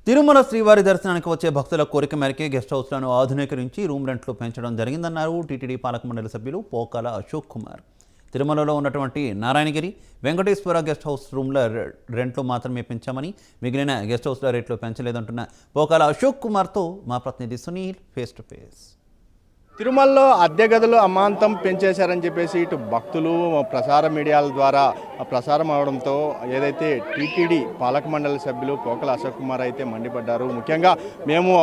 తిరుమల శ్రీవారి దర్శనానికి వచ్చే భక్తుల కోరిక మేరకే గెస్ట్ హౌస్లను ఆధునీకరించి రూమ్ రెంట్లు పెంచడం జరిగిందన్నారు టీటీడీ పాలక మండలి సభ్యులు పోకాల అశోక్ కుమార్. తిరుమలలో ఉన్నటువంటి నారాయణగిరి, వెంకటేశ్వర గెస్ట్ హౌస్ రూమ్ల రెంట్లు మాత్రమే పెంచామని, మిగిలిన గెస్ట్ హౌస్ల రేట్లు పెంచలేదంటున్న పోకాల అశోక్ కుమార్తో మా ప్రతినిధి సునీల్ ఫేస్ టు ఫేస్. తిరుమలలో అద్దె గదులు అమాంతం పెంచేశారని చెప్పేసి ఇటు భక్తులు ప్రసార మీడియాల ద్వారా ప్రసారం అవడంతో ఏదైతే టీటీడీ పాలక మండలి సభ్యులు పోకల అశోక్ కుమార్ అయితే మండిపడ్డారు. ముఖ్యంగా మేము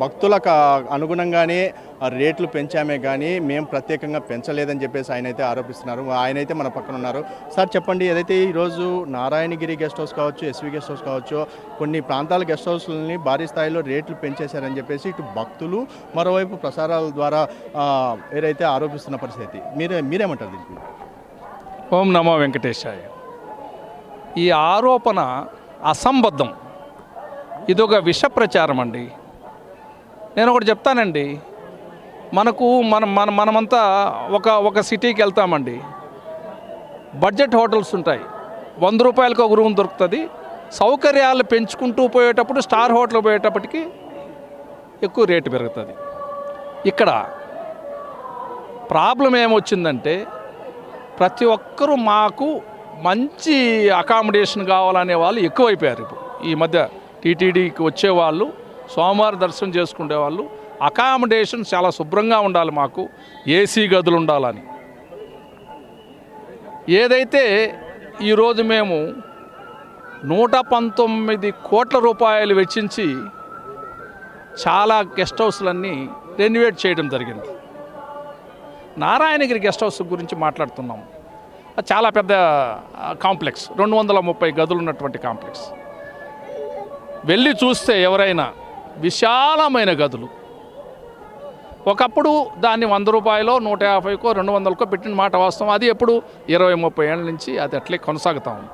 భక్తులకు అనుగుణంగానే రేట్లు పెంచామే కానీ మేము ప్రత్యేకంగా పెంచలేదని చెప్పేసి ఆయన అయితే ఆరోపిస్తున్నారు. ఆయన అయితే మన పక్కన ఉన్నారు. సార్ చెప్పండి, ఏదైతే ఈరోజు నారాయణగిరి గెస్ట్ హౌస్ కావచ్చు, ఎస్వి గెస్ట్ హౌస్ కావచ్చు, కొన్ని ప్రాంతాల గెస్ట్ హౌస్లని భారీ స్థాయిలో రేట్లు పెంచేశారని చెప్పేసి ఇటు భక్తులు, మరోవైపు ప్రసారాల ద్వారా ఏదైతే ఆరోపిస్తున్న పరిస్థితి, మీరేమంటారు దీనికి? ఓం నమో వెంకటేశాయ. ఈ ఆరోపణ అసంబద్ధం, ఇదొక విష ప్రచారం అండి. నేను ఒకటి చెప్తానండి, మనమంతా ఒక సిటీకి వెళ్తామండి, బడ్జెట్ హోటల్స్ ఉంటాయి, 100 రూపాయలకు ఒక రూమ్ దొరుకుతుంది. సౌకర్యాలు పెంచుకుంటూ పోయేటప్పుడు స్టార్ హోటల్ పోయేటప్పటికి ఎక్కువ రేటు పెరుగుతుంది. ఇక్కడ ప్రాబ్లం ఏమొచ్చిందంటే ప్రతి ఒక్కరూ మాకు మంచి అకామిడేషన్ కావాలనే వాళ్ళు ఎక్కువైపోయారు. ఇప్పుడు ఈ మధ్య టీటీడీకి వచ్చేవాళ్ళు, సోమవారం దర్శనం చేసుకునే వాళ్ళు అకామిడేషన్ చాలా శుభ్రంగా ఉండాలి, మాకు ఏసీ గదులు ఉండాలని. ఏదైతే ఈరోజు మేము 119 కోట్ల రూపాయలు వెచ్చించి చాలా గెస్ట్ హౌస్లన్నీ రెన్యువేట్ చేయడం జరిగింది. నారాయణగిరి గెస్ట్ హౌస్ గురించి మాట్లాడుతున్నాము. అది చాలా పెద్ద కాంప్లెక్స్, 230 గదులు ఉన్నటువంటి కాంప్లెక్స్. వెళ్ళి చూస్తే ఎవరైనా విశాలమైన గదులు. ఒకప్పుడు దాన్ని 100 రూపాయలో, 150కో, 200కో పెట్టిన మాట వాస్తవం. అది ఎప్పుడు 20-30 ఏళ్ళ నుంచి అది అట్లే కొనసాగుతూ ఉంది.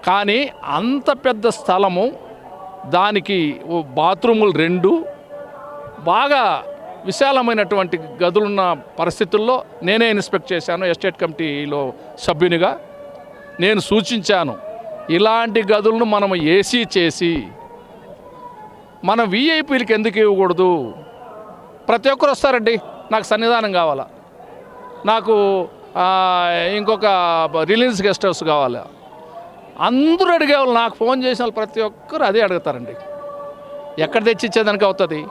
కానీ అంత పెద్ద స్థలము, దానికి బాత్రూములు 2, బాగా విశాలమైనటువంటి గదులున్న పరిస్థితుల్లో నేనే ఇన్స్పెక్ట్ చేశాను. ఎస్టేట్ కమిటీలో సభ్యునిగా నేను సూచించాను, ఇలాంటి గదులను మనం ఏసీ చేసి మన వీఐపీలకి ఎందుకు ఇవ్వకూడదు? ప్రతి ఒక్కరు వస్తారండి, నాకు సన్నిధానం కావాలా, నాకు ఇంకొక రిలయన్స్ గెస్ట్ హౌస్ కావాలా, అందరూ అడిగేవాళ్ళు. నాకు ఫోన్ చేసిన వాళ్ళు ప్రతి ఒక్కరు అదే అడుగుతారండి. ఎక్కడ తెచ్చిచ్చేదానికి అవుతుంది?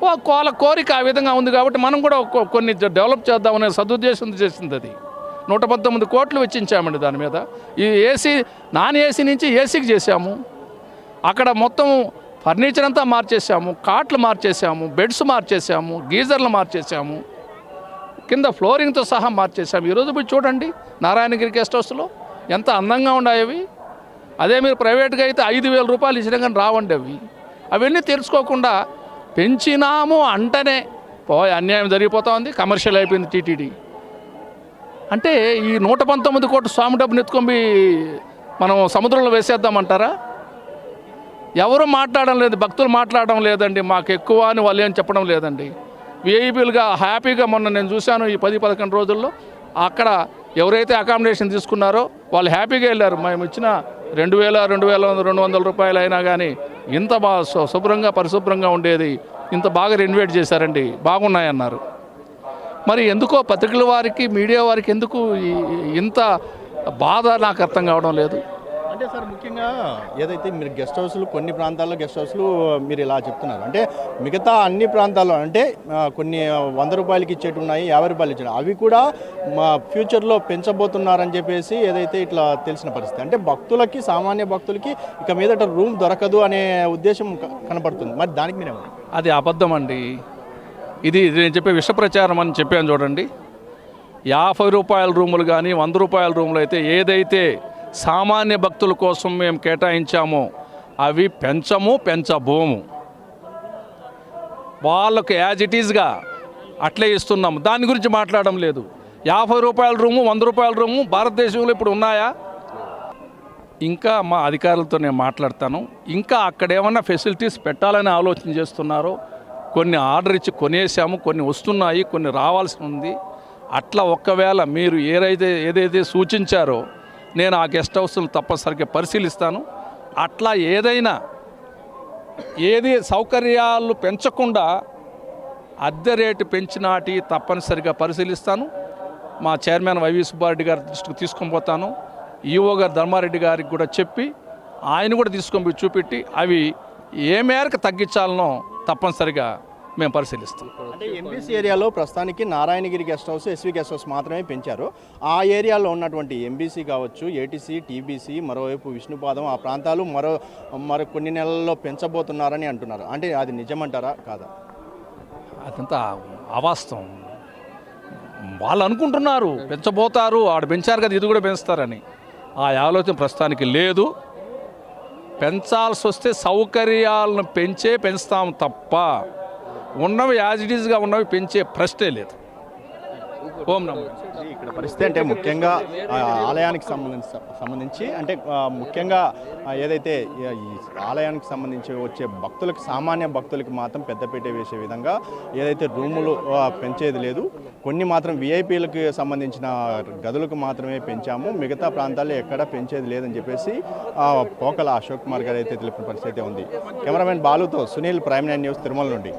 వాళ్ళ కోరిక ఆ విధంగా ఉంది కాబట్టి మనం కూడా కొన్ని డెవలప్ చేద్దామనే సదుద్దేశం చేసింది. అది 119 కోట్లు వెచ్చించామండి దాని మీద. ఈ ఏసీ, నాన్ ఏసీ నుంచి ఏసీకి చేసాము. అక్కడ మొత్తం ఫర్నిచర్ అంతా మార్చేసాము, కాట్లు మార్చేసాము, బెడ్స్ మార్చేసాము, గీజర్లు మార్చేసాము, కింద ఫ్లోరింగ్తో సహా మార్చేసాము. ఈరోజు పోయి చూడండి నారాయణగిరి గెస్ట్ హౌస్లో ఎంత అందంగా ఉండేవి. అదే మీరు ప్రైవేట్గా అయితే 5,000 రూపాయలు ఇచ్చినా కానీ రావండి అవి. అవన్నీ తెలుసుకోకుండా పెంచినాము అంటేనే అన్యాయం జరిగిపోతూ ఉంది. కమర్షియల్ అయిపోయింది టీటీడీ. అంటే ఈ 119 కోట్ల స్వామి డబ్బుని ఎత్తుకొని మనం సముద్రంలో వేసేద్దామంటారా? ఎవరు మాట్లాడడం లేదు, భక్తులు మాట్లాడడం లేదండి, మాకు ఎక్కువ అని వాళ్ళు ఏం చెప్పడం లేదండి. వీఐపీలుగా హ్యాపీగా మొన్న నేను చూశాను, ఈ 10-11 రోజుల్లో అక్కడ ఎవరైతే అకామిడేషన్ తీసుకున్నారో వాళ్ళు హ్యాపీగా వెళ్ళారు. మేము ఇచ్చిన 2,200 రూపాయలు అయినా కానీ ఇంత బాగా శుభ్రంగా పరిశుభ్రంగా ఉండేది, ఇంత బాగా రెన్యువేట్ చేశారండి, బాగున్నాయన్నారు. మరి ఎందుకో పత్రికల వారికి, మీడియా వారికి ఎందుకు ఇంత బాధ నాకు అర్థం కావడం లేదు. అంటే సార్, ముఖ్యంగా ఏదైతే మీరు గెస్ట్ హౌస్లు, కొన్ని ప్రాంతాల్లో గెస్ట్ హౌస్లు మీరు ఇలా చెప్తున్నారు, అంటే మిగతా అన్ని ప్రాంతాల్లో అంటే కొన్ని 100 రూపాయలకి ఇచ్చేటి ఉన్నాయి, 50 రూపాయలు ఇచ్చేటి, అవి కూడా మా ఫ్యూచర్లో పెంచబోతున్నారని చెప్పేసి ఏదైతే ఇట్లా తెలిసిన పరిస్థితి. అంటే భక్తులకి, సామాన్య భక్తులకి ఇక మీదట రూమ్ దొరకదు అనే ఉద్దేశం కనపడుతుంది. మరి దానికి మీరేమో? అది అబద్ధం అండి. ఇది నేను చెప్పే విష ప్రచారం అని చెప్పాను చూడండి. 50 రూపాయల రూములు కానీ 100 రూపాయల రూములు అయితే ఏదైతే సామాన్య భక్తుల కోసం మేము కేటాయించామో అవి పెంచబోము. వాళ్ళకు యాజ్ ఇట్ ఈజ్గా అట్లే ఇస్తున్నాము. దాని గురించి మాట్లాడడం లేదు. 50 రూపాయల రూము, 100 రూపాయల రూము భారతదేశంలో ఇప్పుడు ఉన్నాయా? ఇంకా మా అధికారులతో నేను మాట్లాడతాను. ఇంకా అక్కడ ఏమన్నా ఫెసిలిటీస్ పెట్టాలని ఆలోచన చేస్తున్నారో, కొన్ని ఆర్డర్ ఇచ్చి కొనేసాము, కొన్ని వస్తున్నాయి, కొన్ని రావాల్సి ఉంది. అట్లా ఒక్కవేళ మీరు ఏదైతే సూచించారో నేను ఆ గెస్ట్ హౌస్ను తప్పనిసరిగా పరిశీలిస్తాను. అట్లా ఏదైనా ఏది సౌకర్యాలు పెంచకుండా అద్దె రేటు పెంచినాటి తప్పనిసరిగా పరిశీలిస్తాను. మా చైర్మన్ వైవి సుబ్బారెడ్డి గారి దృష్టికి తీసుకొని పోతాను. ఈఓ గారు ధర్మారెడ్డి గారికి కూడా చెప్పి ఆయన కూడా తీసుకొని పోయి చూపెట్టి అవి ఏ మేరకు తగ్గించాలనో తప్పనిసరిగా మేము పరిశీలిస్తాం. అంటే ఎంబీసీ ఏరియాలో ప్రస్తుతానికి Narayanagiri guest house, SV guest house మాత్రమే పెంచారు. ఆ ఏరియాలో ఉన్నటువంటి ఎంబీసీ కావచ్చు, ఏటీసీ, టీబీసీ, మరోవైపు విష్ణుపాదం ఆ ప్రాంతాలు మరో కొన్ని నెలల్లో పెంచబోతున్నారని అంటున్నారు. అంటే అది నిజమంటారా కాదా? అదంతా అవాస్తవం. వాళ్ళు అనుకుంటున్నారు పెంచబోతారు, ఆడ పెంచారు కదా ఇది కూడా పెంచుతారని. ఆ ఆలోచన ప్రస్తుతానికి లేదు. పెంచాల్సి వస్తే సౌకర్యాలను పెంచుతాం తప్ప ఉన్నవి యాజ్ ఇట్ ఈజ్గా ఉన్నవి పెంచే ప్రశ్నే లేదు. ఓం నమో. ఇక్కడ పరిస్థితి అంటే ముఖ్యంగా ఆలయానికి సంబంధించి అంటే ముఖ్యంగా ఏదైతే ఈ ఆలయానికి సంబంధించి వచ్చే భక్తులకు, సామాన్య భక్తులకి మాత్రం పెద్దపీట వేసే విధంగా ఏదైతే రూములు పెంచేది లేదు. కొన్ని మాత్రం విఐపీలకు సంబంధించిన గదులకు మాత్రమే పెంచాము, మిగతా ప్రాంతాల్లో ఎక్కడా పెంచేది లేదని చెప్పేసి పోకల అశోక్ కుమార్ గారు అయితే తెలిపిన పరిస్థితి ఉంది. కెమెరామెన్ బాలుతో సునీల్, ప్రైమ్ 9 న్యూస్, తిరుమల నుండి.